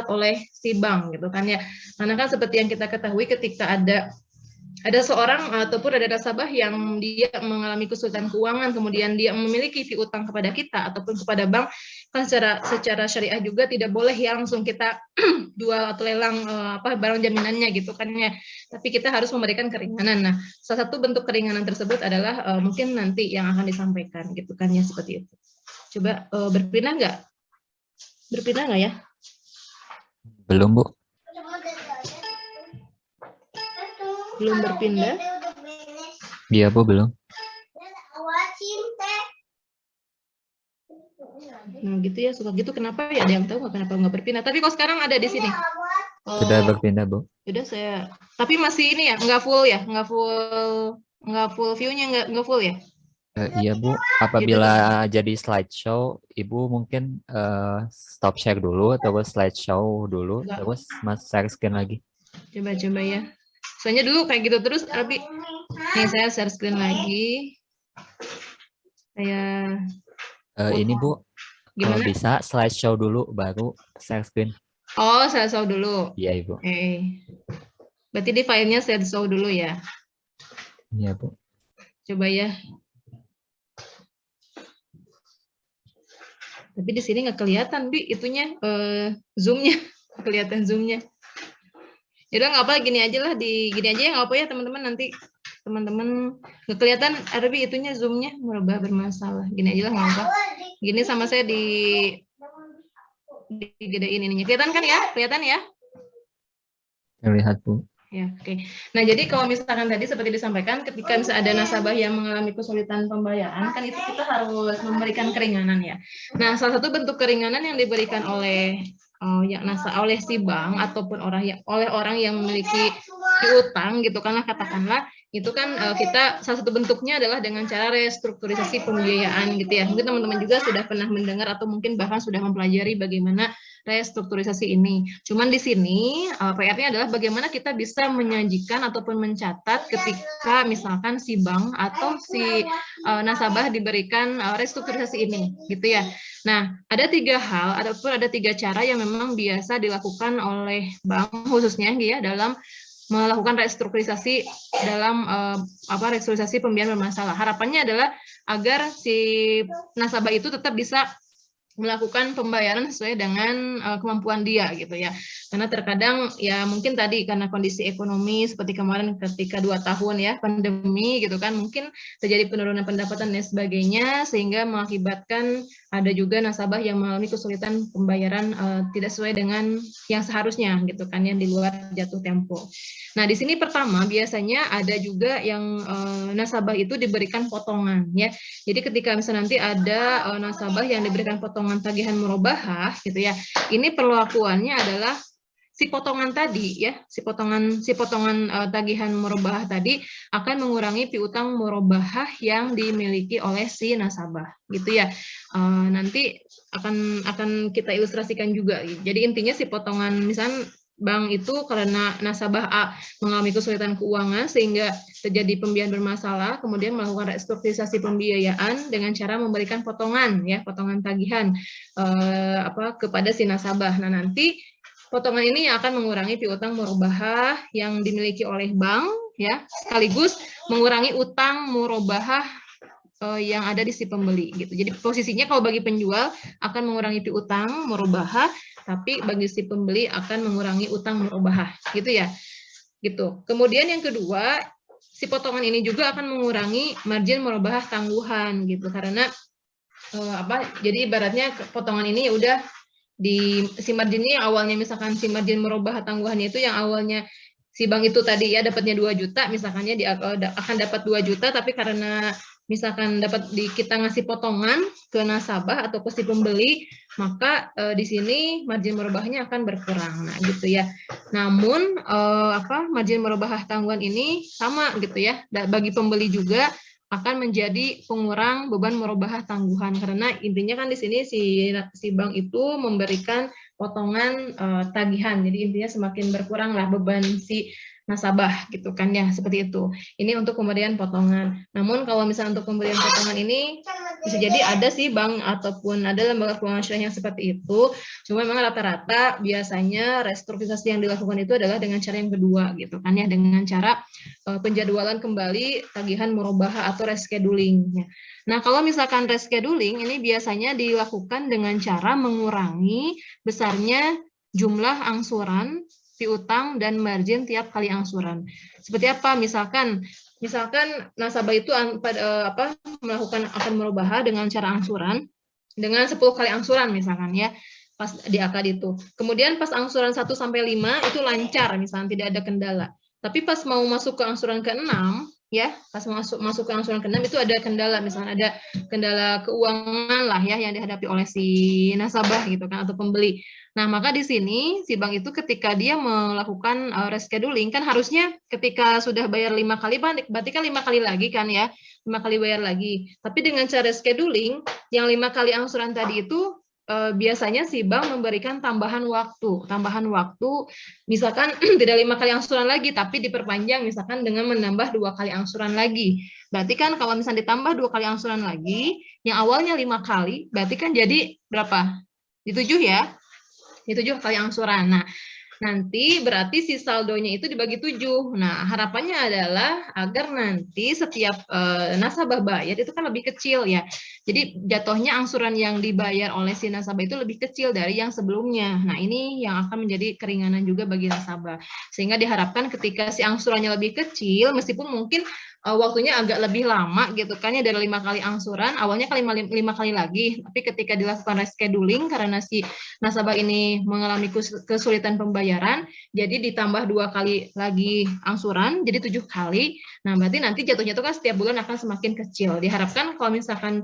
oleh si bank gitu kan ya. Karena kan seperti yang kita ketahui ketika ada seorang ataupun ada nasabah yang dia mengalami kesulitan keuangan, kemudian dia memiliki piutang kepada kita ataupun kepada bank, kan secara syariah juga tidak boleh ya langsung kita jual atau lelang barang jaminannya gitu kan ya. Tapi kita harus memberikan keringanan. Nah, salah satu bentuk keringanan tersebut adalah mungkin nanti yang akan disampaikan gitu kan ya, seperti itu. Coba berpindah nggak? Berpindah nggak ya? Belum, Bu. Belum berpindah? Iya, Bu, belum. Nah gitu ya, suka gitu. Kenapa ya? Ada yang tahu nggak kenapa nggak berpindah? Tapi kok sekarang ada di sini. Sudah berpindah, Bu. Sudah saya. Tapi masih ini ya, nggak full ya, nggak full view-nya, nggak full ya. Iya, Bu. Apabila jadi slideshow, Ibu mungkin stop share dulu, terus slideshow dulu, terus Mas share screen lagi. Coba ya. Soalnya dulu kayak gitu terus, tapi nih saya share screen lagi. Saya ini, Bu. Kalau bisa slideshow dulu, baru share screen. Oh, slideshow dulu. Iya, Ibu. Berarti di filenya slideshow dulu ya. Iya, Bu. Coba ya. Tapi di sini nggak kelihatan, Bi, itunya zoom-nya, kelihatan zoom-nya. Yaudah nggak apa, gini aja lah, gini aja ya nggak apa ya teman-teman, nanti teman-teman nggak kelihatan, Bi, itunya zoom-nya merubah bermasalah. Gini aja lah nggak apa. Gini sama saya digedein ininya. Kelihatan kan ya? Kelihatan ya? Terlihat, Bu. Ya, oke. Nah, jadi kalau misalkan tadi seperti disampaikan, ketika misalnya ada nasabah yang mengalami kesulitan pembayaran, kan itu kita harus memberikan keringanan ya. Nah, salah satu bentuk keringanan yang diberikan oleh oleh si bank ataupun oleh orang yang memiliki piutang gitu kan, katakanlah itu kan kita salah satu bentuknya adalah dengan cara restrukturisasi pembiayaan gitu ya. Mungkin teman-teman juga sudah pernah mendengar atau mungkin bahkan sudah mempelajari bagaimana restrukturisasi ini. Cuman di sini PR-nya adalah bagaimana kita bisa menyajikan ataupun mencatat ketika misalkan si bank atau si nasabah diberikan restrukturisasi ini, gitu ya. Nah, ada 3 hal ataupun ada 3 cara yang memang biasa dilakukan oleh bank khususnya ya dalam melakukan restrukturisasi dalam restrukturisasi pembiayaan bermasalah. Harapannya adalah agar si nasabah itu tetap bisa melakukan pembayaran sesuai dengan kemampuan dia gitu ya. Karena terkadang ya mungkin tadi karena kondisi ekonomi seperti kemarin ketika 2 tahun ya pandemi gitu kan, mungkin terjadi penurunan pendapatan dan sebagainya sehingga mengakibatkan ada juga nasabah yang mengalami kesulitan pembayaran tidak sesuai dengan yang seharusnya gitu kan, yang di luar jatuh tempo. Nah, di sini pertama biasanya ada juga yang nasabah itu diberikan potongan ya. Jadi ketika misalnya nanti ada nasabah yang diberikan potongan tagihan murabahah gitu ya, ini perlakuannya adalah si potongan tadi ya, si potongan tagihan murabahah tadi akan mengurangi piutang murabahah yang dimiliki oleh si nasabah gitu ya. Nanti akan kita ilustrasikan juga. Jadi intinya si potongan misalnya bank itu karena nasabah A mengalami kesulitan keuangan sehingga terjadi pembiayaan bermasalah, kemudian melakukan restrukturisasi pembiayaan dengan cara memberikan potongan ya, potongan tagihan kepada si nasabah. Nah, nanti potongan ini akan mengurangi piutang murabahah yang dimiliki oleh bank ya, sekaligus mengurangi utang murabahah yang ada di si pembeli gitu. Jadi posisinya kalau bagi penjual akan mengurangi piutang murabahah, tapi bagi si pembeli akan mengurangi utang murabahah gitu ya. Gitu. Kemudian yang kedua, si potongan ini juga akan mengurangi margin murabahah tangguhan gitu, karena jadi ibaratnya potongan ini udah di si margin ini awalnya misalkan si margin murabahah tangguhannya itu yang awalnya si bank itu tadi ya dapatnya 2 juta misalkannya akan dapat 2 juta, tapi karena misalkan kita ngasih potongan ke nasabah atau ke si pembeli, maka di sini margin murabahnya akan berkurang. Nah, gitu ya. Namun margin murabahah tangguhan ini sama gitu ya. Bagi pembeli juga akan menjadi pengurang beban murabahah tangguhan, karena intinya kan di sini si bank itu memberikan potongan tagihan. Jadi intinya semakin berkuranglah beban si nasabah gitu kan ya, seperti itu. Ini untuk pemberian potongan. Namun kalau misalnya untuk pemberian potongan ini bisa jadi ada sih bank ataupun ada lembaga keuangan syariah yang seperti itu. Cuma memang rata-rata biasanya restrukturisasi yang dilakukan itu adalah dengan cara yang kedua gitu kan ya, dengan cara penjadwalan kembali tagihan murabahah atau rescheduling. Nah, kalau misalkan rescheduling ini biasanya dilakukan dengan cara mengurangi besarnya jumlah angsuran piutang dan margin tiap kali angsuran. Seperti apa? Misalkan nasabah itu melakukan akan murabahah dengan cara angsuran dengan 10 kali angsuran misalkan ya, pas di akad itu. Kemudian pas angsuran 1 sampai 5 itu lancar misalkan tidak ada kendala. Tapi pas mau masuk ke angsuran ke-6 ya, pas masuk ke angsuran ke-6 itu ada kendala, misalnya ada kendala keuangan lah ya yang dihadapi oleh si nasabah gitu kan atau pembeli. Nah, maka di sini si bank itu ketika dia melakukan rescheduling kan harusnya ketika sudah bayar 5 kali berarti kan 5 kali lagi kan ya, 5 kali bayar lagi. Tapi dengan cara rescheduling yang 5 kali angsuran tadi itu biasanya si bank memberikan tambahan waktu misalkan tidak 5 kali angsuran lagi tapi diperpanjang misalkan dengan menambah 2 kali angsuran lagi. Berarti kan kalau misalnya ditambah 2 kali angsuran lagi yang awalnya 5 kali berarti kan jadi berapa? Di 7 ya. Di 7 kali angsuran. Nah, nanti berarti si saldonya itu dibagi 7. Nah, harapannya adalah agar nanti setiap nasabah bayar itu kan lebih kecil ya. Jadi jatuhnya angsuran yang dibayar oleh si nasabah itu lebih kecil dari yang sebelumnya. Nah, ini yang akan menjadi keringanan juga bagi nasabah. Sehingga diharapkan ketika si angsurannya lebih kecil, meskipun mungkin waktunya agak lebih lama gitu kan ya, dari 5 kali angsuran, awalnya kali 5 kali lagi, tapi ketika dilakukan rescheduling karena si nasabah ini mengalami kesulitan pembayaran, jadi ditambah 2 kali lagi angsuran, jadi 7 kali. Nah, berarti nanti jatuhnya itu kan setiap bulan akan semakin kecil. Diharapkan kalau misalkan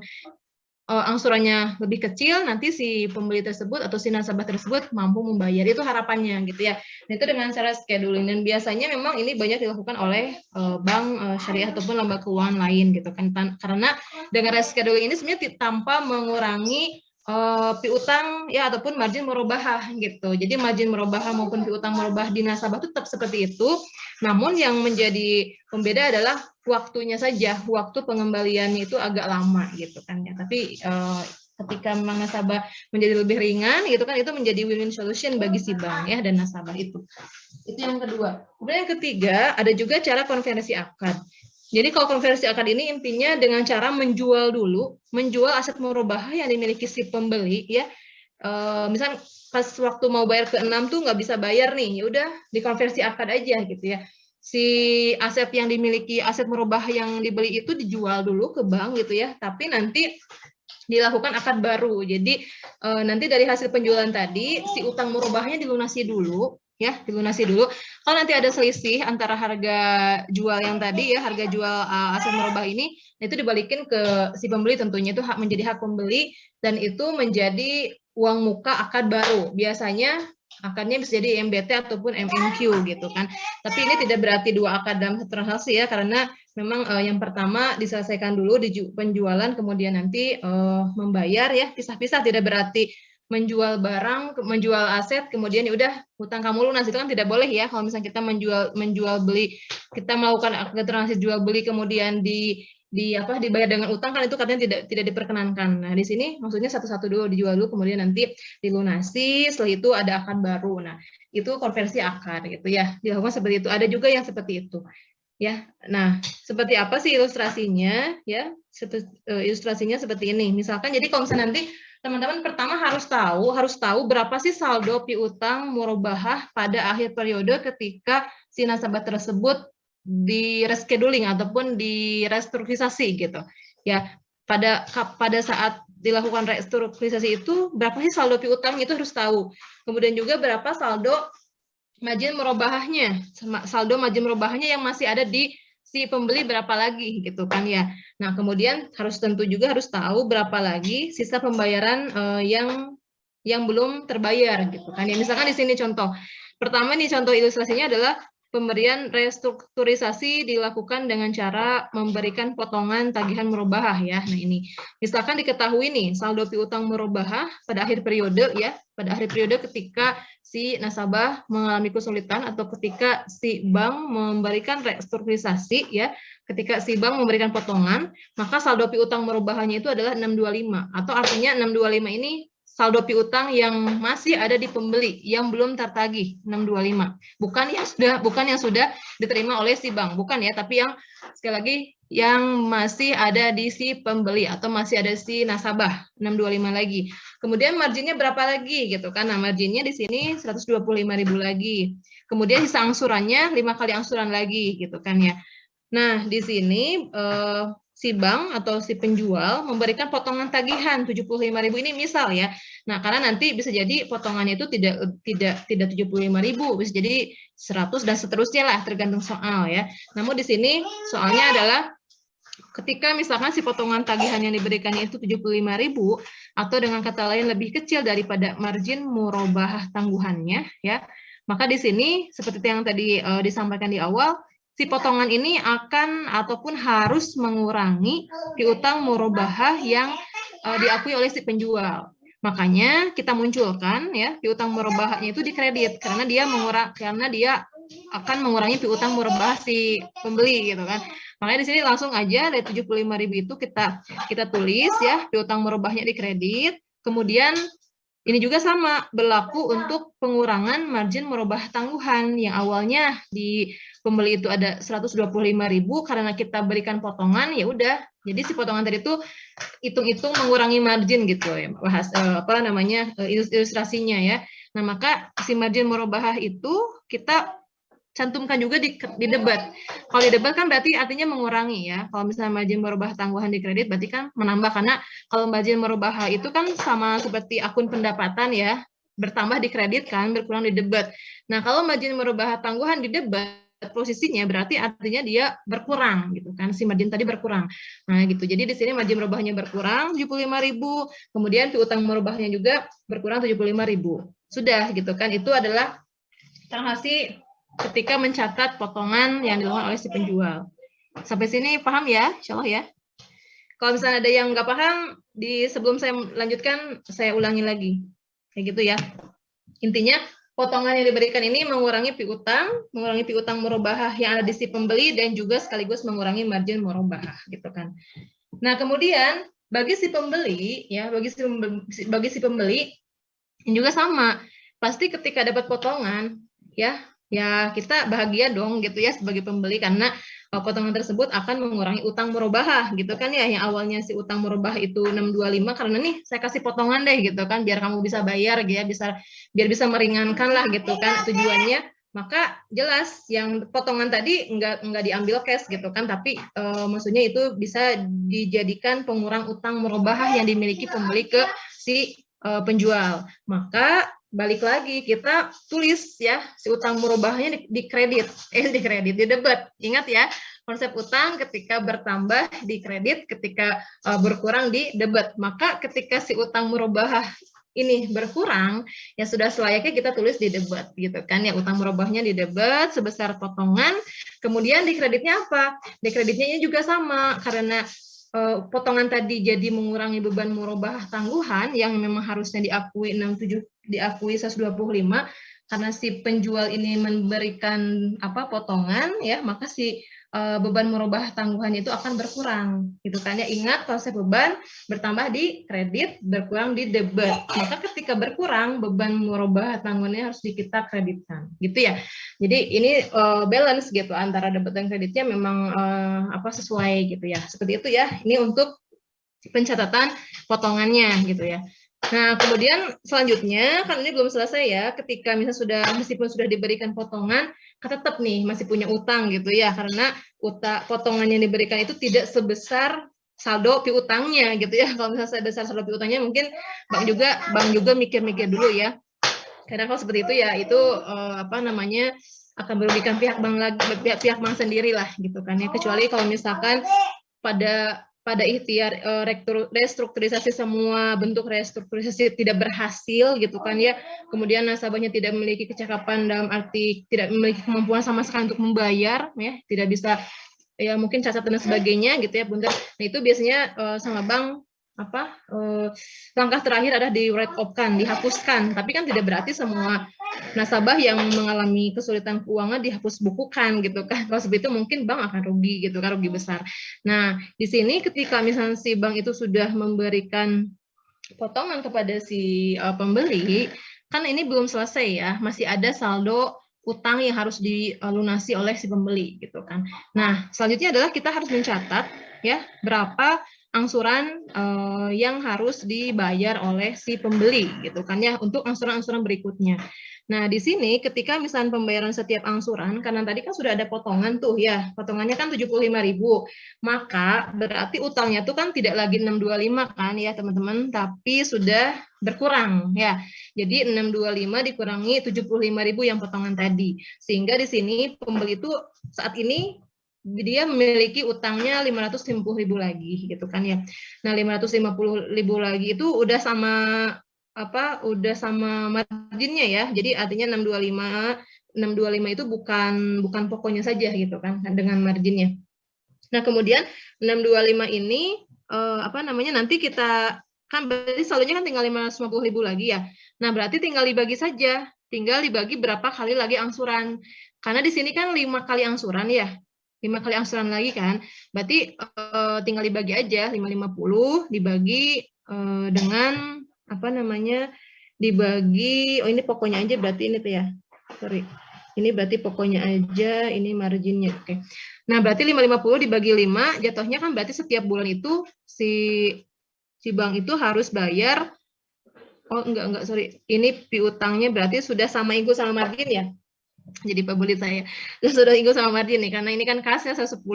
angsurannya lebih kecil, nanti si pembeli tersebut atau si nasabah tersebut mampu membayar, itu harapannya gitu ya. Nah, itu dengan cara scheduling, dan biasanya memang ini banyak dilakukan oleh bank syariah ataupun lembaga keuangan lain gitu kan, karena dengan rescheduling ini sebenarnya tanpa mengurangi piutang ya ataupun margin murabahah gitu. Jadi margin murabahah maupun piutang murabahah di nasabah itu tetap seperti itu. Namun yang menjadi pembeda adalah waktunya saja. Waktu pengembaliannya itu agak lama gitu kan ya. Tapi ketika memang nasabah menjadi lebih ringan gitu kan, itu menjadi win-win solution bagi si bank ya dan nasabah itu. Itu yang kedua. Kemudian yang ketiga ada juga cara konversi akad. Jadi kalau konversi akad ini intinya dengan cara menjual aset murabahah yang dimiliki si pembeli ya. Misal pas waktu mau bayar ke-6 tuh nggak bisa bayar nih, ya udah dikonversi akad aja gitu ya. Si aset yang dimiliki, aset murabahah yang dibeli itu dijual dulu ke bank gitu ya, tapi nanti dilakukan akad baru. Jadi nanti dari hasil penjualan tadi si utang murabahahnya dilunasi dulu ya, dilunasi dulu. Kalau nanti ada selisih antara harga jual yang tadi ya, harga jual aset murabahah ini, itu dibalikin ke si pembeli, tentunya itu menjadi hak pembeli dan itu menjadi uang muka akad baru. Biasanya akadnya bisa jadi MBT ataupun MMQ gitu kan. Tapi ini tidak berarti dua akad dalam satu transaksi ya, karena memang yang pertama diselesaikan dulu di penjualan, kemudian nanti membayar ya, pisah-pisah, tidak berarti menjual barang, menjual aset, kemudian ya udah hutang kamu lunas, itu kan tidak boleh ya. Kalau misalnya kita menjual beli, kita melakukan transaksi jual beli kemudian dibayar dengan utang, kan itu katanya tidak diperkenankan. Nah, di sini maksudnya satu-satu dulu dijual dulu, kemudian nanti dilunasi, setelah itu ada akad baru. Nah, itu konversi akad gitu ya. Dilakukan seperti itu. Ada juga yang seperti itu. Ya. Nah, seperti apa sih ilustrasinya ya? Ilustrasinya seperti ini. Misalkan jadi kalau misalnya nanti teman-teman pertama harus tahu berapa sih saldo piutang murabahah pada akhir periode ketika si nasabah tersebut di rescheduling ataupun di restrukturisasi gitu. Ya, pada saat dilakukan restrukturisasi itu berapa sih saldo piutang, itu harus tahu. Kemudian juga berapa saldo margin murabahahnya, saldo margin murabahahnya yang masih ada di si pembeli berapa lagi gitu kan ya. Nah, kemudian tentu juga harus tahu berapa lagi sisa pembayaran yang belum terbayar gitu kan ya. Misalkan di sini contoh pertama nih, contoh ilustrasinya adalah pemberian restrukturisasi dilakukan dengan cara memberikan potongan tagihan murabahah ya. Nah, ini misalkan diketahui nih saldo piutang murabahah pada akhir periode ya, pada akhir periode ketika si nasabah mengalami kesulitan atau ketika si bank memberikan restrukturisasi ya, ketika si bank memberikan potongan, maka saldo piutang merubahannya itu adalah 625 atau artinya 625 ini saldo piutang yang masih ada di pembeli yang belum tertagih 625. Bukan yang sudah diterima oleh si bank, bukan ya, tapi yang sekali lagi yang masih ada di si pembeli atau masih ada si nasabah 625 lagi. Kemudian marginnya berapa lagi gitu kan? Nah, marginnya di sini 125.000 lagi. Kemudian sisa angsurannya 5 kali angsuran lagi gitu kan ya. Nah, di sini si bank atau si penjual memberikan potongan tagihan 75.000 ini misal ya. Nah, karena nanti bisa jadi potongannya itu tidak 75.000, bisa jadi 100 dan seterusnya lah tergantung soal ya. Namun di sini soalnya adalah ketika misalkan si potongan tagihan yang diberikannya itu 75.000 atau dengan kata lain lebih kecil daripada margin murabahah tangguhannya ya, maka di sini seperti yang tadi disampaikan di awal, si potongan ini akan ataupun harus mengurangi piutang murabahah yang diakui oleh si penjual. Makanya kita munculkan ya piutang murabahahnya itu dikredit karena dia akan mengurangi piutang murabahah si pembeli gitu kan. Makanya di sini langsung aja dari 75.000 itu kita tulis ya piutang murabahahnya dikredit. Kemudian ini juga sama berlaku untuk pengurangan margin murabahah tangguhan yang awalnya di pembeli itu ada 125.000 karena kita berikan potongan ya udah. Jadi si potongan tadi itu hitung-hitung mengurangi margin gitu ya. Ilustrasinya ya. Nah, maka si margin murabahah itu kita cantumkan juga di debat. Kalau di debat kan berarti artinya mengurangi ya. Kalau misalnya margin murabahah tangguhan di kredit berarti kan menambah, karena kalau margin murabahah itu kan sama seperti akun pendapatan ya, bertambah di kredit kan, berkurang di debat. Nah, kalau margin murabahah tangguhan di debat posisinya berarti artinya dia berkurang gitu kan, si margin tadi berkurang. Nah, gitu. Jadi di sini margin murabahahnya berkurang 75.000, kemudian piutang murabahahnya juga berkurang 75.000. Sudah gitu kan. Itu adalah transaksi ketika mencatat potongan yang dilakukan oleh si penjual. Sampai sini paham ya, insya Allah ya. Kalau misalnya ada yang nggak paham, sebelum saya lanjutkan, saya ulangi lagi. Kayak gitu ya. Intinya, potongan yang diberikan ini mengurangi piutang murabahah yang ada di si pembeli, dan juga sekaligus mengurangi margin murabahah, gitu kan. Nah, kemudian, bagi si pembeli, ini juga sama. Pasti ketika dapat potongan, ya kita bahagia dong gitu ya sebagai pembeli, karena potongan tersebut akan mengurangi utang murabahah gitu kan ya, yang awalnya si utang murabahah itu 625 karena nih saya kasih potongan deh gitu kan biar kamu bisa bayar gitu ya, biar bisa meringankan lah gitu kan tujuannya. Maka jelas yang potongan tadi enggak diambil cash gitu kan, tapi maksudnya itu bisa dijadikan pengurang utang murabahah yang dimiliki pembeli ke si penjual. Maka balik lagi kita tulis ya si utang murabahahnya di debat. Ingat ya, konsep utang ketika bertambah di kredit, ketika berkurang di debat. Maka ketika si utang murabahah ini berkurang, ya sudah selayaknya kita tulis di debat gitu kan ya, utang murabahahnya di debat sebesar potongan. Kemudian di kreditnya apa? Di kreditnya juga sama, karena potongan tadi jadi mengurangi beban murabahah tangguhan yang memang harusnya diakui 125, karena si penjual ini memberikan potongan ya, maka si beban murabahah tangguhan itu akan berkurang gitu kan ya. Ingat konsep beban bertambah di kredit, berkurang di debat. Maka ketika berkurang beban murabahah tangguhannya harus kita kreditkan gitu ya. Jadi ini balance gitu antara debat dan kreditnya memang sesuai gitu ya. Seperti itu ya. Ini untuk pencatatan potongannya gitu ya. Nah, kemudian selanjutnya, kan ini belum selesai ya, ketika misalnya meskipun sudah diberikan potongan, tetap nih masih punya utang gitu ya, karena potongan yang diberikan itu tidak sebesar saldo piutangnya gitu ya. Kalau misalnya sebesar saldo piutangnya mungkin bank juga mikir-mikir dulu ya. Karena kalau seperti itu ya itu akan merugikan pihak bank sendiri lah gitu kan ya. Kecuali kalau misalkan pada ikhtiar restrukturisasi, semua bentuk restrukturisasi tidak berhasil gitu kan ya, kemudian nasabahnya tidak memiliki kecakapan dalam arti tidak memiliki kemampuan sama sekali untuk membayar ya, tidak bisa ya mungkin cacat dan sebagainya gitu ya Bunda. Nah itu biasanya sama bank langkah terakhir adalah di write off-kan, dihapuskan. Tapi kan tidak berarti semua nasabah yang mengalami kesulitan keuangan dihapus bukukan gitu kan. Kalau seperti itu mungkin bank akan rugi gitu kan, rugi besar. Nah, di sini ketika misalnya si bank itu sudah memberikan potongan kepada si pembeli, kan ini belum selesai ya, masih ada saldo utang yang harus dilunasi oleh si pembeli gitu kan. Nah, selanjutnya adalah kita harus mencatat ya berapa angsuran yang harus dibayar oleh si pembeli gitu kan ya untuk angsuran-angsuran berikutnya. Nah, di sini ketika misalnya pembayaran setiap angsuran, karena tadi kan sudah ada potongan tuh ya, potongannya kan 75.000, maka berarti utangnya tuh kan tidak lagi 625 kan ya teman-teman, tapi sudah berkurang ya. Jadi 625 dikurangi 75.000 yang potongan tadi. Sehingga di sini pembeli itu saat ini dia memiliki utangnya 550.000 lagi gitu kan ya. Nah, 550.000 lagi itu udah sama marginnya ya. Jadi artinya 625 itu bukan pokoknya saja gitu kan dengan marginnya. Nah, kemudian 625 ini nanti kita kan berarti saldonya kan tinggal 550.000 lagi ya. Nah, berarti tinggal dibagi saja. Tinggal dibagi berapa kali lagi angsuran. Karena di sini kan 5 kali angsuran ya. 5 kali angsuran lagi kan. Berarti tinggal dibagi aja 550 dibagi dengan dibagi ini pokoknya aja berarti ini tuh ya. Sorry. Ini berarti pokoknya aja, ini marginnya. Oke. Nah, berarti 550 dibagi 5, jatuhnya kan berarti setiap bulan itu si bank itu harus bayar, sorry. Ini piutangnya berarti sudah sama include sama margin ya. Jadi pembeli saya sudah include sama margin nih, karena ini kan kasnya 110,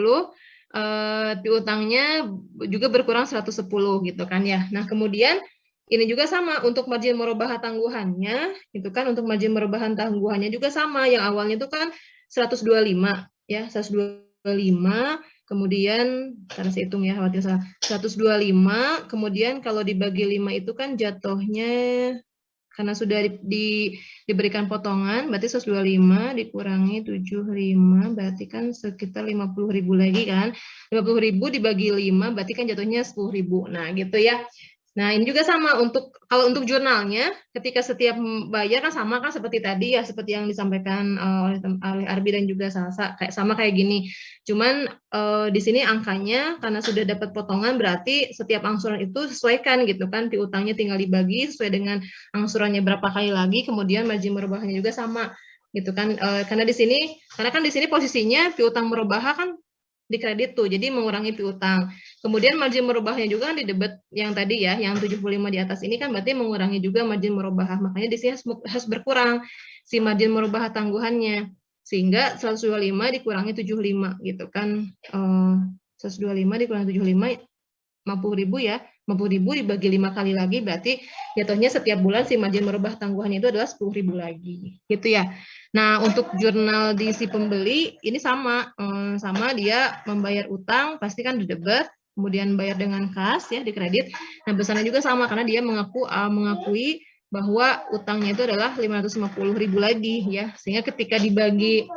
piutangnya juga berkurang 110 gitu kan ya. Nah, kemudian ini juga sama untuk margin merubah tangguhannya, gitu kan, untuk margin merubah tangguhannya juga sama, yang awalnya itu kan 125 ya, 125, kemudian karena saya hitung ya, khawatir salah, 125, kemudian kalau dibagi 5 itu kan jatuhnya karena sudah diberikan potongan, berarti 125 dikurangi 75, berarti kan sekitar 50.000 lagi kan. 50.000 dibagi 5, berarti kan jatuhnya 10.000. Nah, gitu ya. Nah, ini juga sama kalau untuk jurnalnya, ketika setiap bayar kan sama kan seperti tadi ya, seperti yang disampaikan oleh Arbi dan juga Salsa, sama kayak gini. Cuman di sini angkanya karena sudah dapat potongan berarti setiap angsuran itu sesuaikan gitu kan, piutangnya tinggal dibagi sesuai dengan angsurannya berapa kali lagi, kemudian margin merubahnya juga sama gitu kan. Karena di sini posisinya piutang merubah kan di kredit tuh, jadi mengurangi piutang. Kemudian margin merubahnya juga di debit yang tadi ya, yang 75 di atas ini kan berarti mengurangi juga margin merubah. Makanya di sini harus berkurang si margin merubah tangguhannya. Sehingga 125 dikurangi 75 gitu kan. 125 dikurangi 75, 50.000 ya. 50.000 dibagi 5 kali lagi berarti jatuhnya setiap bulan si margin merubah tangguhannya itu adalah 10.000 lagi. Gitu ya. Nah, untuk jurnal di si pembeli ini sama dia membayar utang pasti kan di debit, kemudian bayar dengan kas ya di kredit. Nah, besarnya juga sama karena dia mengakui bahwa utangnya itu adalah 550.000 lagi ya. Sehingga ketika dibagi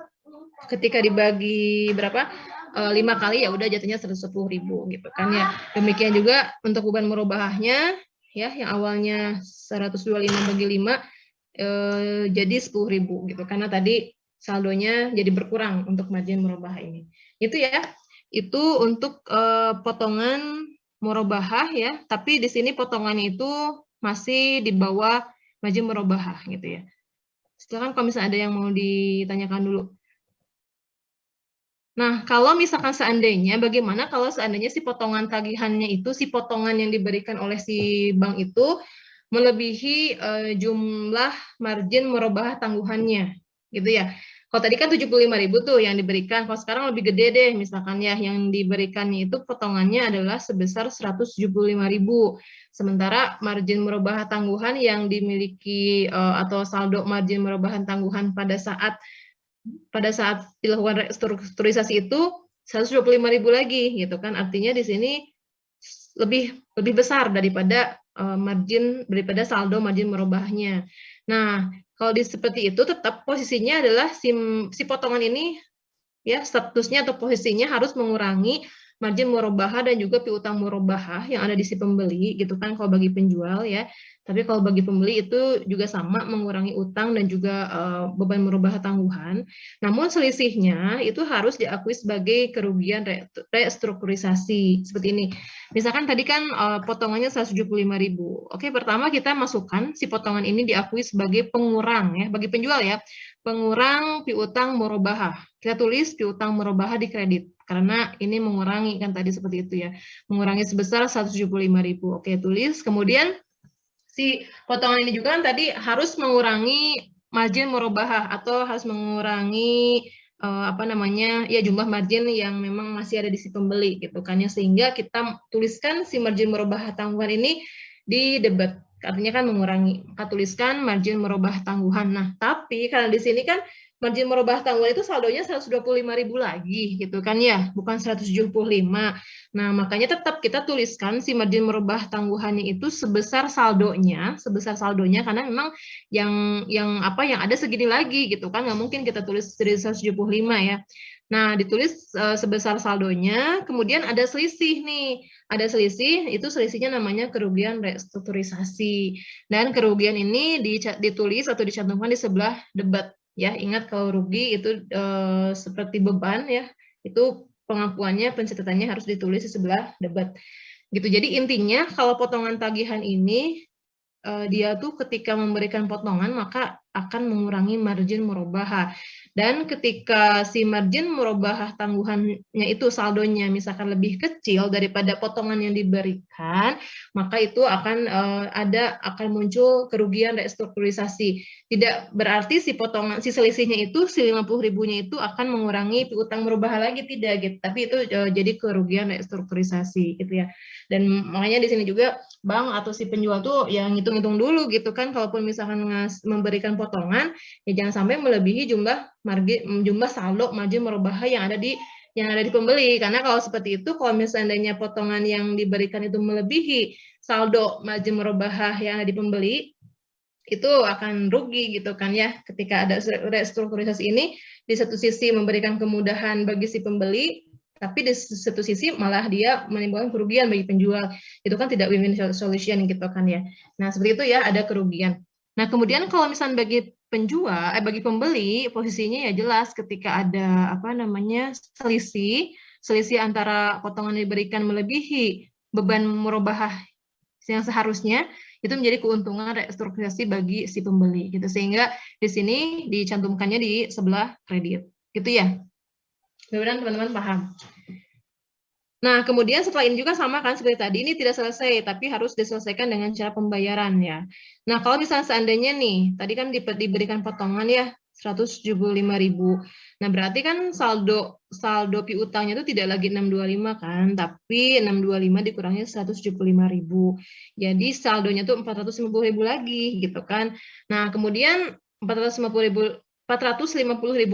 berapa? 5 kali ya udah jatuhnya 110.000 gitu kan ya. Demikian juga untuk beban merubahnya ya, yang awalnya 125 bagi 5 jadi 10.000 gitu, karena tadi saldonya jadi berkurang untuk margin merubah ini. Itu ya, itu untuk potongan merubah ya, tapi di sini potongannya itu masih di bawah margin merubah gitu ya. Silakan kalau misalnya ada yang mau ditanyakan dulu. Nah, kalau misalkan seandainya, bagaimana kalau seandainya si potongan tagihannya itu, si potongan yang diberikan oleh si bank itu melebihi jumlah margin merubah tangguhannya, gitu ya. Kalau tadi kan 75.000 tuh yang diberikan, kalau sekarang lebih gede deh, misalkan ya, yang diberikannya itu potongannya adalah sebesar 175.000. Sementara margin merubah tangguhan yang dimiliki atau saldo margin merubah tangguhan pada saat dilakukan restrukturisasi itu 125.000 lagi gitu kan, artinya di sini lebih besar daripada daripada saldo margin merubahnya. Nah, kalau seperti itu tetap posisinya adalah si potongan ini ya statusnya atau posisinya harus mengurangi margin murabahah dan juga piutang murabahah yang ada di si pembeli gitu kan kalau bagi penjual ya. Tapi kalau bagi pembeli itu juga sama mengurangi utang dan juga beban murabahah tangguhan. Namun selisihnya itu harus diakui sebagai kerugian restrukturisasi seperti ini. Misalkan tadi kan potongannya 175.000. Oke, pertama kita masukkan si potongan ini diakui sebagai pengurang ya bagi penjual ya. Pengurang piutang murabahah. Kita tulis piutang murabahah di kredit karena ini mengurangi kan tadi seperti itu ya. Mengurangi sebesar 175.000. Oke, tulis. Kemudian si potongan ini juga kan tadi harus mengurangi margin murabahah atau harus mengurangi apa namanya ya jumlah margin yang memang masih ada di si pembeli gitu kan ya, sehingga kita tuliskan si margin murabahah tangguhan ini di debit, artinya kan mengurangi, maka tuliskan margin murabahah tangguhan. Nah tapi karena di sini kan margin murabahah tangguhan itu saldonya 125.000 lagi gitu kan ya, bukan 175. Nah, makanya tetap kita tuliskan si margin murabahah tangguhannya itu sebesar saldonya karena memang yang apa yang ada segini lagi gitu kan, nggak mungkin kita tulis dari 175 ya. Nah, ditulis sebesar saldonya, kemudian ada selisih nih. Ada selisih, itu selisihnya namanya kerugian restrukturisasi. Dan kerugian ini ditulis atau dicantumkan di sebelah debat. Ya, ingat kalau rugi itu seperti beban ya, itu pengakuannya, pencatatannya harus ditulis di sebelah debat. Gitu. Jadi intinya kalau potongan tagihan ini dia tuh ketika memberikan potongan maka akan mengurangi margin murabahah. Dan ketika si margin murabahah tangguhannya itu saldonya misalkan lebih kecil daripada potongan yang diberikan, maka itu akan akan muncul kerugian restrukturisasi. Tidak berarti si potongan si selisihnya itu si 50.000-nya itu akan mengurangi piutang murabahah lagi, tidak gitu. Tapi itu jadi kerugian restrukturisasi gitu ya. Dan makanya di sini juga bank atau si penjual tuh yang ngitung-ngitung dulu gitu kan, kalaupun misalkan memberikan potongan ya jangan sampai melebihi jumlah saldo margin murabahah yang ada di pembeli, karena kalau seperti itu, kalau misalnya potongan yang diberikan itu melebihi saldo margin murabahah yang ada di pembeli, itu akan rugi gitu kan ya. Ketika ada restrukturisasi ini di satu sisi memberikan kemudahan bagi si pembeli, tapi di satu sisi malah dia menimbulkan kerugian bagi penjual. Itu kan tidak win-win solution gitu kan ya. Nah, seperti itu ya, ada kerugian. Nah, kemudian kalau misalnya bagi pembeli, posisinya ya jelas ketika ada apa namanya selisih antara potongan yang diberikan melebihi beban murabahah yang seharusnya, itu menjadi keuntungan restrukturisasi bagi si pembeli gitu. Sehingga di sini dicantumkannya di sebelah kredit. Gitu ya. Mudah-mudahan teman-teman paham. Nah, kemudian setelah ini juga sama kan seperti tadi, ini tidak selesai, tapi harus diselesaikan dengan cara pembayaran ya. Nah, kalau misalnya seandainya nih, tadi kan diberikan potongan ya, 175.000. Nah, berarti kan saldo piutangnya itu tidak lagi 625 kan, tapi 625 dikurangi 175.000. Jadi saldonya tuh 450.000 lagi gitu kan. Nah, kemudian 450.000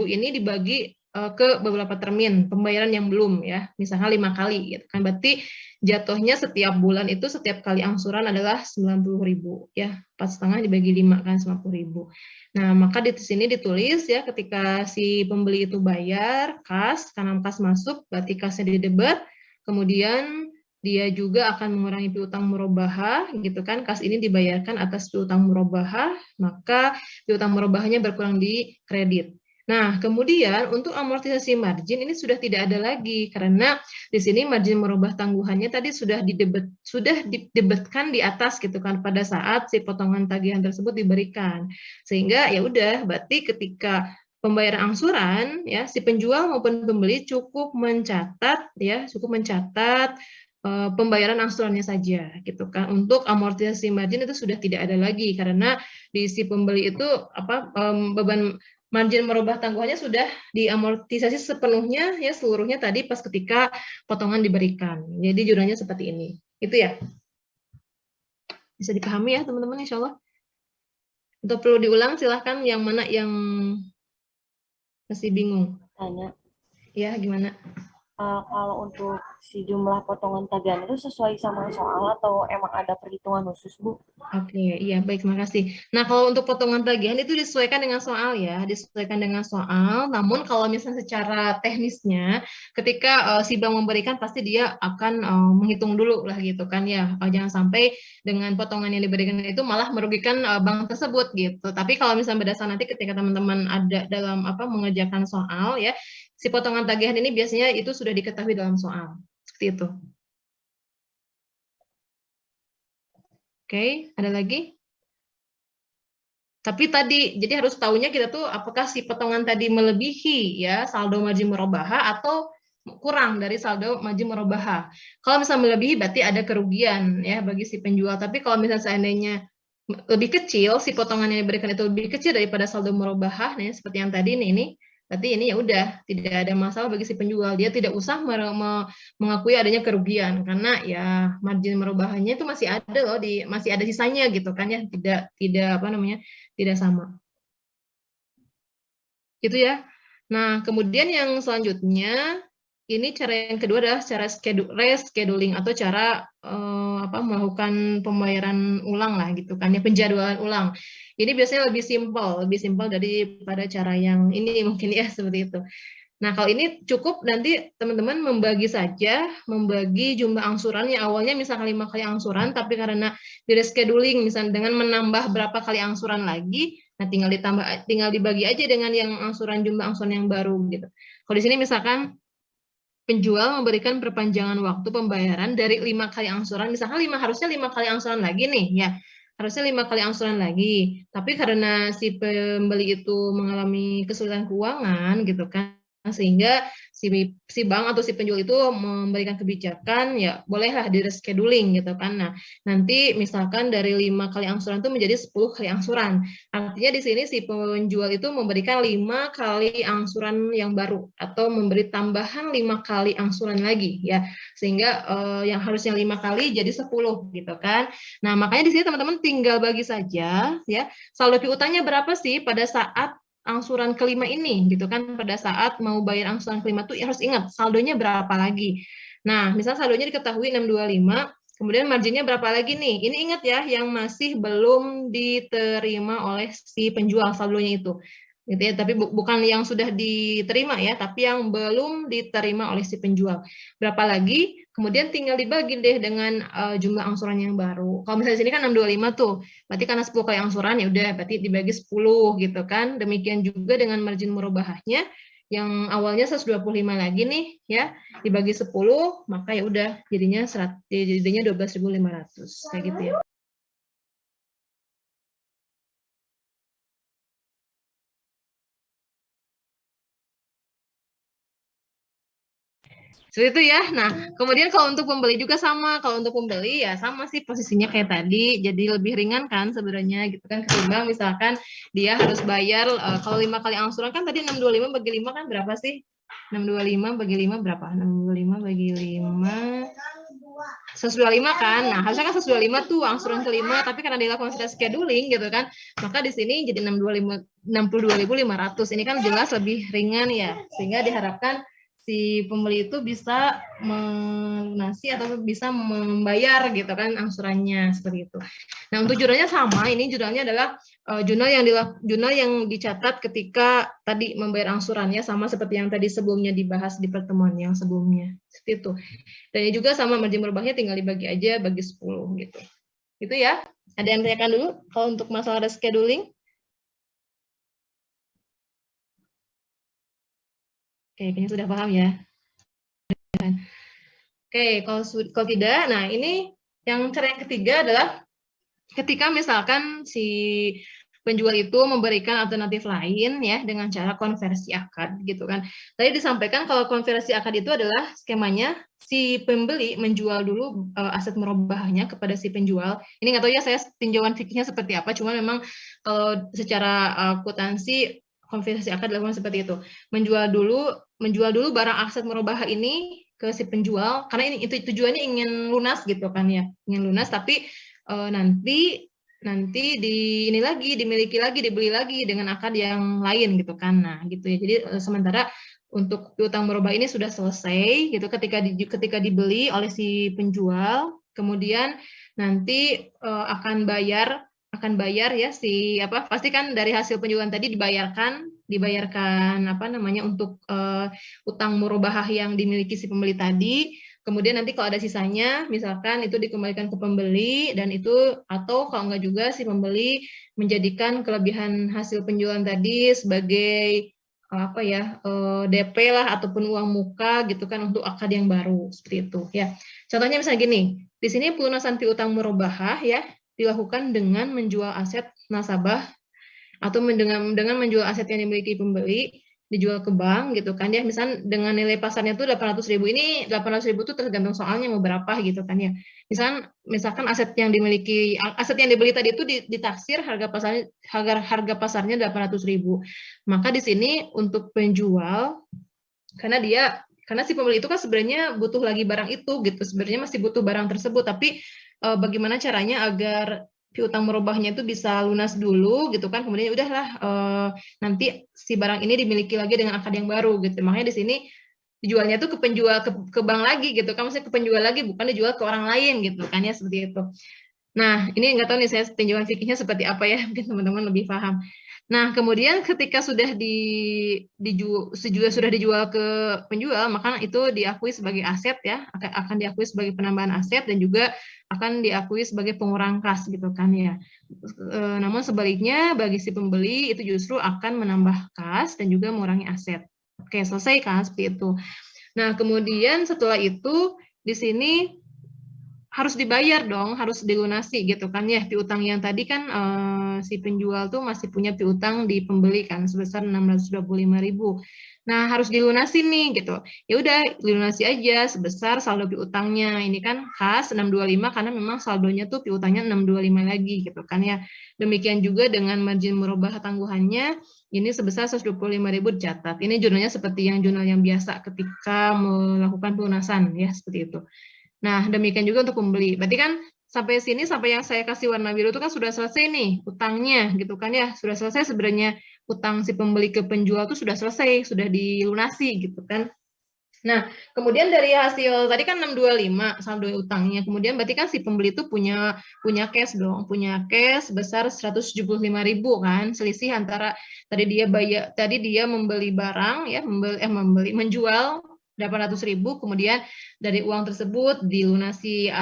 ini dibagi ke beberapa termin pembayaran yang belum ya, misalnya 5 kali gitu kan, berarti jatuhnya setiap bulan itu setiap kali angsuran adalah 90.000 ya, 4,5 dibagi 5 kan 90.000. Nah, maka di sini ditulis ya, ketika si pembeli itu bayar kas, karena kas masuk berarti kasnya di debit, kemudian dia juga akan mengurangi piutang murabahah gitu kan, kas ini dibayarkan atas piutang murabahah, maka piutang murabahahnya berkurang di kredit. Nah, kemudian untuk amortisasi margin ini sudah tidak ada lagi karena di sini margin murabahah tangguhannya tadi sudah didebetkan di atas gitu kan pada saat si potongan tagihan tersebut diberikan. Sehingga ya udah, berarti ketika pembayaran angsuran ya si penjual maupun pembeli cukup mencatat pembayaran angsurannya saja gitu kan. Untuk amortisasi margin itu sudah tidak ada lagi karena di si pembeli itu beban margin merubah tangguhannya sudah diamortisasi sepenuhnya ya, seluruhnya tadi pas ketika potongan diberikan. Jadi jurnalnya seperti ini. Itu ya. Bisa dipahami ya teman-teman insya Allah. Untuk perlu diulang silahkan, yang mana yang masih bingung. Tanya. Ya, gimana? Kalau untuk si jumlah potongan tagihan itu sesuai sama soal atau emang ada perhitungan khusus, Bu? Oke, iya baik, terima kasih. Nah, kalau untuk potongan tagihan itu disesuaikan dengan soal ya, disesuaikan dengan soal. Namun kalau misalnya secara teknisnya, ketika si bank memberikan pasti dia akan menghitung dulu lah gitu kan ya. Jangan sampai dengan potongan yang diberikan itu malah merugikan bank tersebut gitu. Tapi kalau misalnya berdasar nanti ketika teman-teman ada dalam apa mengerjakan soal ya, si potongan tagihan ini biasanya itu sudah diketahui dalam soal. Seperti itu. Oke, ada lagi? Tapi tadi, jadi harus tahunya kita tuh apakah si potongan tadi melebihi ya saldo margin murabaha atau kurang dari saldo margin murabaha. Kalau misalnya melebihi berarti ada kerugian ya bagi si penjual. Tapi kalau misalnya seandainya lebih kecil, si potongan yang diberikan itu lebih kecil daripada saldo murabaha, nih seperti yang tadi ini, berarti ini ya udah tidak ada masalah bagi si penjual. Dia tidak usah mengakui adanya kerugian karena ya margin merubahnya itu masih ada loh masih ada sisanya gitu kan ya, tidak apa namanya? Tidak sama. Gitu ya. Nah, kemudian yang selanjutnya ini cara yang kedua adalah cara rescheduling atau cara melakukan pembayaran ulang lah gitu kan ya, penjadwalan ulang. Ini biasanya lebih simpel daripada cara yang ini mungkin ya seperti itu. Nah, kalau ini cukup nanti teman-teman membagi jumlah angsuran yang awalnya misalkan 5 kali angsuran, tapi karena di rescheduling misalnya dengan menambah berapa kali angsuran lagi, nah tinggal dibagi aja dengan yang jumlah angsuran yang baru gitu. Kalau di sini misalkan penjual memberikan perpanjangan waktu pembayaran dari 5 kali angsuran, misalkan harusnya 5 kali angsuran lagi nih ya. Harusnya 5 kali angsuran lagi, tapi karena si pembeli itu mengalami kesulitan keuangan gitu kan, sehingga si bank atau si penjual itu memberikan kebijakan ya bolehlah di rescheduling gitu kan. Nah, nanti misalkan dari 5 kali angsuran itu menjadi 10 kali angsuran. Artinya di sini si penjual itu memberikan 5 kali angsuran yang baru atau memberi tambahan 5 kali angsuran lagi ya. Sehingga yang harusnya 5 kali jadi 10 gitu kan. Nah, makanya di sini teman-teman tinggal bagi saja ya saldo piutangnya berapa sih pada saat angsuran kelima ini gitu kan, pada saat mau bayar angsuran kelima tuh harus ingat saldonya berapa lagi. Nah, misal saldonya diketahui 625, kemudian marginnya berapa lagi nih? Ini ingat ya, yang masih belum diterima oleh si penjual saldonya itu. Gitu ya, tapi bukan yang sudah diterima ya, tapi yang belum diterima oleh si penjual. Berapa lagi? Kemudian tinggal dibagi deh dengan jumlah angsuran yang baru. Kalau misalnya di sini kan 625 tuh, berarti karena 10 kali angsuran ya udah berarti dibagi 10 gitu kan. Demikian juga dengan margin murabahahnya yang awalnya 125 lagi nih ya, dibagi 10 maka ya udah jadinya 12.500 kayak gitu ya. Seperti itu ya. Nah, kemudian kalau untuk pembeli juga sama. Kalau untuk pembeli ya sama sih posisinya kayak tadi. Jadi lebih ringan kan sebenarnya gitu kan. Ketimbang misalkan dia harus bayar kalau 5 kali angsuran kan tadi 625 bagi 5 kan berapa sih? 625 bagi 5 berapa? 625 bagi 5 125 kan. Nah, harusnya kan 125 tuh angsuran kelima, tapi karena dilakukan scheduling gitu kan, maka di sini jadi 62.500. Ini kan jelas lebih ringan ya. Sehingga diharapkan si pembeli itu bisa melunasi atau bisa membayar gitu kan angsurannya seperti itu. Nah, untuk jurnalnya sama, ini jurnalnya adalah jurnal yang dicatat ketika tadi membayar angsurannya sama seperti yang tadi sebelumnya dibahas di pertemuan yang sebelumnya. Seperti itu. Dan ini juga sama margin merubahnya tinggal dibagi aja bagi 10 gitu. Itu ya. Ada yang tanyakan dulu kalau untuk masalah rescheduling? Oke, kayaknya sudah paham ya. Oke, kalau tidak, nah ini yang cara yang ketiga adalah ketika misalkan si penjual itu memberikan alternatif lain ya dengan cara konversi akad gitu kan. Tadi disampaikan kalau konversi akad itu adalah skemanya si pembeli menjual dulu aset merubahnya kepada si penjual. Ini nggak tahu ya saya tinjauan fikihnya seperti apa, cuma memang kalau secara akuntansi konversi akad dilakukan seperti itu. Menjual dulu barang aset merubah ini ke si penjual karena ini itu tujuannya ingin lunas gitu kan ya, ingin lunas tapi nanti dimiliki lagi, dibeli lagi dengan akad yang lain gitu kan. Nah, gitu ya. Jadi sementara untuk piutang merubah ini sudah selesai gitu ketika dibeli oleh si penjual, kemudian nanti akan bayar ya pasti kan dari hasil penjualan tadi dibayarkan apa namanya untuk utang murabahah yang dimiliki si pembeli tadi. Kemudian nanti kalau ada sisanya, misalkan itu dikembalikan ke pembeli dan itu atau kalau enggak juga si pembeli menjadikan kelebihan hasil penjualan tadi sebagai apa ya DP lah ataupun uang muka gitu kan untuk akad yang baru seperti itu ya. Contohnya misalnya gini, di sini pelunasan piutang murabahah ya dilakukan dengan menjual aset nasabah atau dengan menjual aset yang dimiliki pembeli dijual ke bank gitu kan ya, misal dengan nilai pasarnya tuh 800.000, ini 800.000 tuh tergantung soalnya mau berapa gitu kan ya. Misalkan aset yang dibeli tadi itu ditaksir harga pasarnya 800.000. Maka di sini untuk penjual karena si pembeli itu kan sebenarnya butuh lagi barang itu gitu, sebenarnya masih butuh barang tersebut, tapi bagaimana caranya agar piutang merubahnya itu bisa lunas dulu gitu kan, kemudian udahlah nanti si barang ini dimiliki lagi dengan akad yang baru gitu. Makanya di sini dijualnya tuh ke penjual ke bank lagi gitu kan, maksudnya ke penjual lagi bukan dijual ke orang lain gitu kan ya, seperti itu. Nah, ini nggak tahu nih saya tinjauan fikihnya seperti apa ya, mungkin teman-teman lebih paham. Nah, kemudian ketika sudah sudah dijual ke penjual, maka itu diakui sebagai aset ya, akan diakui sebagai penambahan aset dan juga akan diakui sebagai pengurang kas gitu kan ya. Namun sebaliknya bagi si pembeli itu justru akan menambah kas dan juga mengurangi aset. Oke, selesai kan seperti itu. Nah, kemudian setelah itu di sini harus dibayar dong, harus dilunasi gitu kan ya. Piutang yang tadi kan si penjual tuh masih punya piutang di pembeli kan sebesar 625.000. Nah, harus dilunasi nih gitu. Ya udah dilunasi aja sebesar saldo piutangnya. Ini kan khas 625 karena memang saldonya tuh piutangnya 625 lagi gitu kan ya. Demikian juga dengan margin merubah tangguhannya ini sebesar 125.000 dicatat. Ini jurnalnya seperti jurnal yang biasa ketika melakukan pelunasan ya, seperti itu. Nah, demikian juga untuk pembeli. Berarti kan sampai sini, sampai yang saya kasih warna biru itu kan sudah selesai nih utangnya gitu kan ya. Sudah selesai sebenarnya utang si pembeli ke penjual itu sudah selesai, sudah dilunasi gitu kan. Nah, kemudian dari hasil tadi kan 625 saldo utangnya. Kemudian berarti kan si pembeli itu punya cash dong, punya cash sebesar 175.000 kan. Selisih antara tadi dia membeli barang ya, menjual 800.000, kemudian dari uang tersebut dilunasi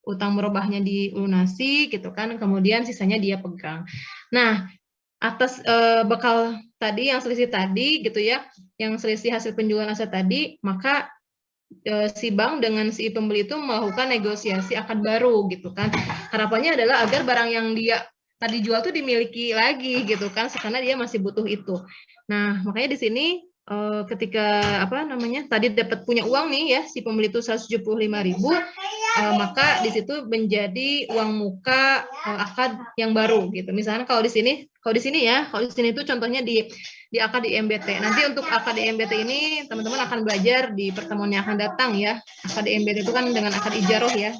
utang merubahnya dilunasi gitu kan, kemudian sisanya dia pegang. Nah, atas bekal tadi yang selisih tadi gitu ya, yang selisih hasil penjualan aset tadi, maka si bank dengan si pembeli itu melakukan negosiasi akad baru gitu kan. Harapannya adalah agar barang yang dia tadi jual tuh dimiliki lagi gitu kan, karena dia masih butuh itu. Nah, makanya di sini ketika tadi dapat punya uang nih ya, si pembeli itu 175.000, maka di situ menjadi uang muka akad yang baru gitu. Misalnya kalau di sini itu contohnya di akad di MBT. Nanti untuk akad di MBT ini teman-teman akan belajar di pertemuan yang akan datang ya. Akad di MBT itu kan dengan akad ijaroh ya,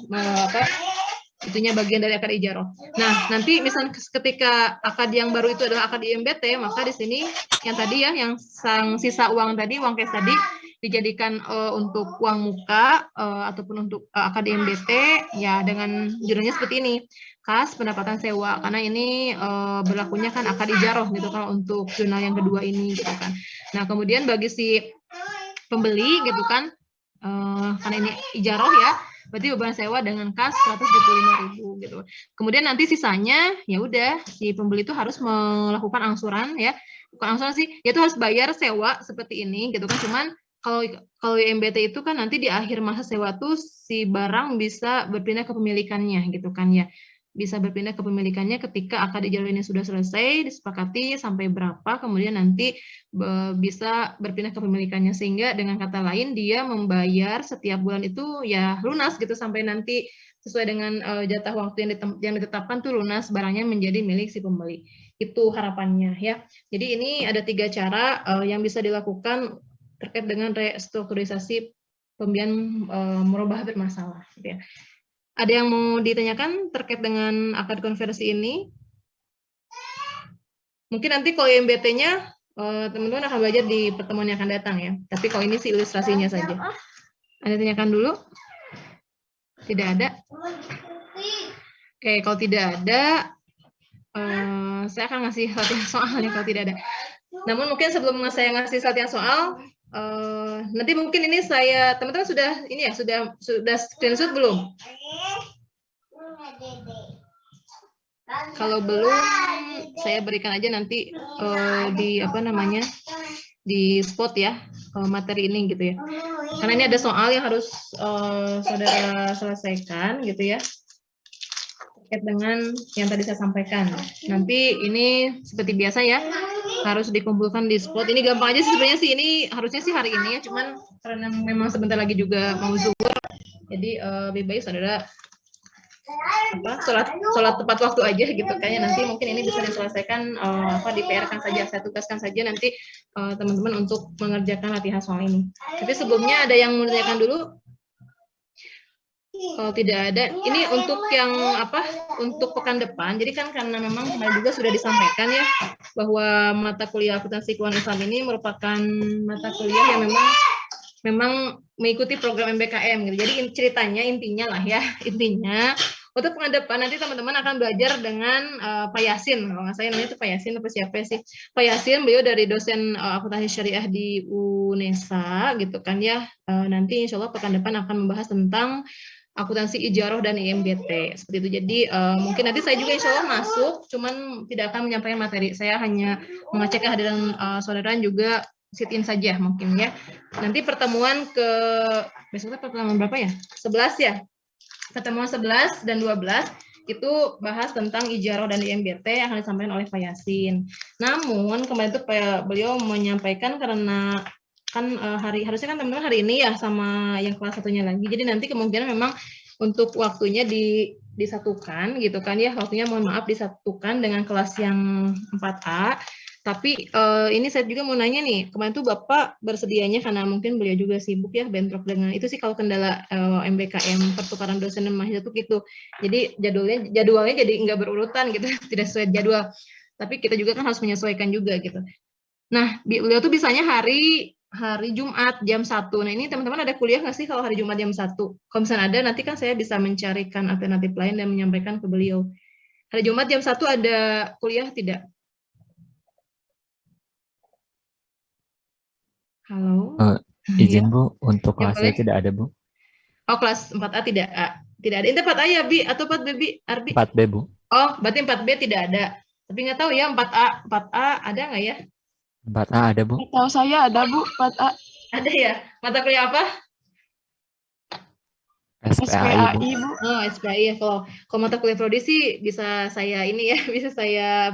itunya bagian dari akad ijaroh. Nah, nanti misalnya ketika akad yang baru itu adalah akad di MBT, maka di sini yang tadi ya, yang sisa uang tadi, uang cash tadi dijadikan untuk uang muka ataupun untuk akad di MBT ya, dengan judulnya seperti ini, kas pendapatan sewa, karena ini berlakunya kan akad ijaroh gitu kalau untuk jurnal yang kedua ini gitu kan. Nah, kemudian bagi si pembeli gitu kan, karena ini ijaroh ya, berarti beban sewa dengan kas 175.000 gitu. Kemudian nanti sisanya ya udah si pembeli itu harus melakukan angsuran ya. Bukan angsuran sih, dia itu harus bayar sewa seperti ini gitu kan. Cuman kalau MBT itu kan nanti di akhir masa sewa tuh si barang bisa berpindah ke pemilikannya gitu kan ya. Bisa berpindah ke pemilikannya ketika akad ijaroh ini sudah selesai, disepakati sampai berapa, kemudian nanti bisa berpindah ke pemilikannya, sehingga dengan kata lain dia membayar setiap bulan itu ya lunas gitu sampai nanti sesuai dengan jatah waktu yang ditetapkan tuh lunas barangnya menjadi milik si pembeli. Itu harapannya ya. Jadi ini ada 3 cara yang bisa dilakukan terkait dengan restrukturisasi pembiayaan merubah bermasalah gitu ya. Ada yang mau ditanyakan terkait dengan akad konversi ini? Mungkin nanti kalau MBT-nya teman-teman akan belajar di pertemuan yang akan datang ya. Tapi kalau ini sih ilustrasinya saja. Anda tanyakan dulu? Tidak ada? Oke, kalau tidak ada, saya akan ngasih latihan soalnya kalau tidak ada. Namun mungkin sebelum saya ngasih latihan soal, nanti mungkin ini teman-teman sudah ini ya sudah screenshot belum? Kalau belum, saya berikan aja nanti di apa namanya di spot ya materi ini gitu ya. Karena ini ada soal yang harus saudara selesaikan gitu ya. Terkait dengan yang tadi saya sampaikan. Nanti ini seperti biasa ya, harus dikumpulkan di spot. Ini gampang aja sih sebenarnya sih, ini harusnya sih hari ini ya, cuman karena memang sebentar lagi juga mau zuhur, jadi lebih baik saudara sholat tepat waktu aja gitu kayaknya. Nanti mungkin ini bisa diselesaikan di PR-kan saja, saya tugaskan saja nanti teman-teman untuk mengerjakan latihan soal ini. Tapi sebelumnya ada yang mau ditanyakan dulu? Kalau tidak ada, ini untuk yang untuk pekan depan. Jadi kan karena memang kemarin juga sudah disampaikan ya bahwa mata kuliah akuntansi keuangan Islam ini merupakan mata kuliah yang memang mengikuti program MBKM gitu. Jadi intinya untuk pekan depan nanti teman-teman akan belajar dengan Pak Yasin. Kalau nggak salah namanya itu Pak Yasin atau siapa sih? Pak Yasin, beliau dari dosen akuntansi syariah di UNESA gitu kan ya. Nanti insya Allah pekan depan akan membahas tentang akuntansi ijarah dan IMBT seperti itu. Jadi mungkin nanti saya juga insya Allah masuk, cuman tidak akan menyampaikan materi. Saya hanya mengecek kehadiran saudara juga sit-in saja mungkin ya. Nanti pertemuan besoknya pertemuan berapa ya? 11 ya? Pertemuan 11 dan 12 itu bahas tentang ijarah dan IMBT yang akan disampaikan oleh Pak Yasin. Namun kemarin itu beliau menyampaikan karena kan harusnya kan teman-teman hari ini ya sama yang kelas satunya lagi. Jadi nanti kemungkinan memang untuk waktunya disatukan gitu kan ya. Waktunya mohon maaf disatukan dengan kelas yang 4A. Tapi ini saya juga mau nanya nih, kemarin tuh Bapak bersedianya karena mungkin beliau juga sibuk ya bentrok dengan itu sih kalau kendala MBKM pertukaran dosen dan mahasiswa tuh gitu. Jadi jadwalnya jadi nggak berurutan gitu, tidak sesuai jadwal. Tapi kita juga kan harus menyesuaikan juga gitu. Nah, beliau tuh bisanya hari Jumat jam 1. Nah, ini teman-teman ada kuliah nggak sih kalau hari Jumat jam 1? Kalau misalnya ada, nanti kan saya bisa mencarikan alternatif lain dan menyampaikan ke beliau. Hari Jumat jam 1 ada kuliah tidak? Halo? Izin Bu, untuk kelasnya tidak ada Bu. Oh, kelas 4A tidak ada. Ini 4A ya, Bi? Atau 4B, Bi? Arbi? 4B Bu. Oh, berarti 4B tidak ada. Tapi nggak tahu ya, 4A ada nggak ya? 4A ada Bu. Tahu saya ada Bu, 4A. Ada ya? Mata kuliah apa? SPAI Bu. Oh, SPAI ya. Kalau mata kuliah prodi sih bisa saya ini ya, bisa saya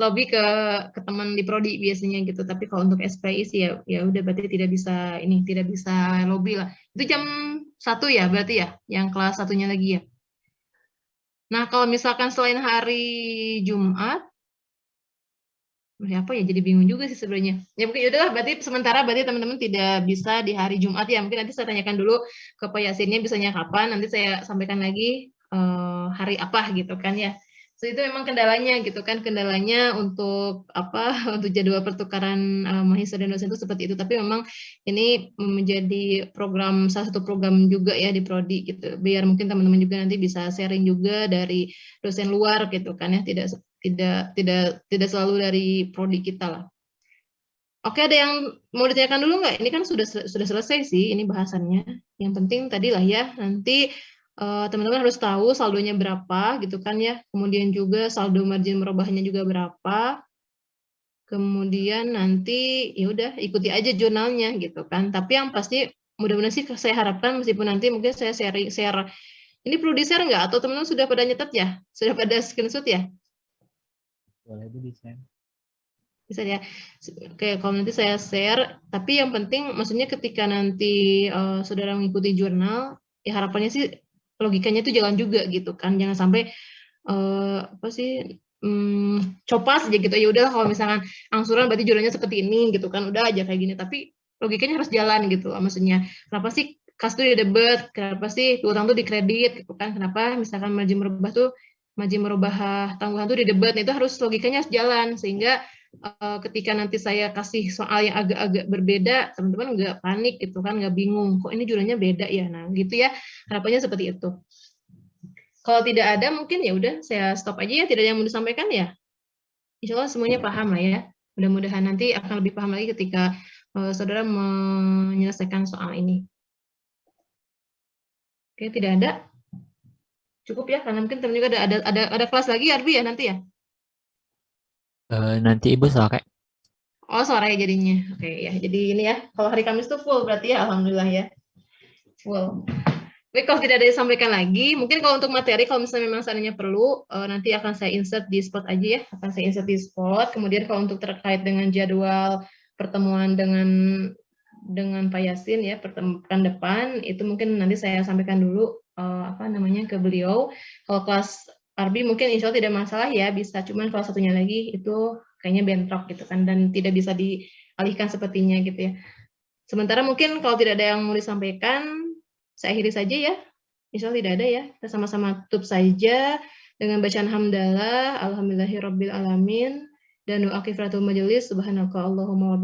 lobby ke teman di prodi biasanya gitu. Tapi kalau untuk SPAI sih ya udah berarti tidak bisa lobby lah. Itu jam 1 ya berarti ya, yang kelas satunya lagi ya. Nah, kalau misalkan selain hari Jumat, apa ya, jadi bingung juga sih sebenarnya. Ya mungkin udahlah, berarti teman-teman tidak bisa di hari Jumat ya. Mungkin nanti saya tanyakan dulu ke Pak Yasinnya bisanya kapan, nanti saya sampaikan lagi hari apa gitu kan ya. So, itu memang kendalanya gitu kan, untuk untuk jadwal pertukaran mahasiswa dan dosen itu seperti itu. Tapi memang ini menjadi salah satu program juga ya di prodi gitu. Biar mungkin teman-teman juga nanti bisa sharing juga dari dosen luar gitu kan ya, tidak selalu dari prodi kita lah. Oke, ada yang mau ditanyakan dulu nggak? Ini kan sudah selesai sih ini bahasannya. Yang penting tadi lah ya, nanti teman-teman harus tahu saldonya berapa gitu kan ya. Kemudian juga saldo margin merubahnya juga berapa. Kemudian nanti ya udah ikuti aja jurnalnya gitu kan. Tapi yang pasti mudah-mudahan sih saya harapkan meskipun nanti mungkin saya share. Ini perlu di-share nggak? Atau teman-teman sudah pada nyetet ya? Sudah pada screenshot ya? Boleh Bu di-share. Bisa ya. Oke, kalau nanti saya share, tapi yang penting maksudnya ketika nanti saudara mengikuti jurnal, ya harapannya sih logikanya itu jalan juga gitu kan. Jangan sampai copas aja gitu. Ya udah kalau misalkan angsuran berarti jurnalnya seperti ini gitu kan. Udah aja kayak gini, tapi logikanya harus jalan gitu. Maksudnya kenapa sih kas itu didebet, kenapa sih utang tuh dikredit gitu kan. Kenapa misalkan margin merubah tanggungan tuh didebet. Nah, itu harus logikanya harus jalan sehingga ketika nanti saya kasih soal yang agak-agak berbeda, teman-teman nggak panik gitu kan, nggak bingung, kok ini judulnya beda ya. Nah, gitu ya, harapannya seperti itu. Kalau tidak ada, mungkin ya udah saya stop aja ya, tidak ada yang mau disampaikan ya. Insya Allah semuanya paham lah ya. Mudah-mudahan nanti akan lebih paham lagi ketika saudara menyelesaikan soal ini. Oke, tidak ada. Cukup ya, karena mungkin teman juga ada kelas lagi Arbi ya nanti ya. Nanti Ibu sore. Oh, sore jadinya. Oke ya. Jadi ini ya, kalau hari Kamis itu full berarti ya, alhamdulillah ya. Full. Oke, kalau tidak ada yang disampaikan lagi, mungkin kalau untuk materi, kalau misalnya memang seandainya perlu, nanti akan saya insert di spot aja ya, akan saya insert di spot. Kemudian kalau untuk terkait dengan jadwal pertemuan dengan Pak Yasin ya, pertemuan depan, itu mungkin nanti saya sampaikan dulu ke beliau. Kalau kelas Arbi mungkin insya Allah tidak masalah ya, bisa. Cuman kalau satunya lagi itu kayaknya bentrok gitu kan, dan tidak bisa dialihkan sepertinya gitu ya. Sementara mungkin kalau tidak ada yang mau disampaikan, saya akhiri saja ya. Insya Allah tidak ada ya. Kita sama-sama tutup saja dengan bacaan hamdalah, alhamdulillahirabbil alamin, dan doa kifaratul majelis, subhanaka Allahumma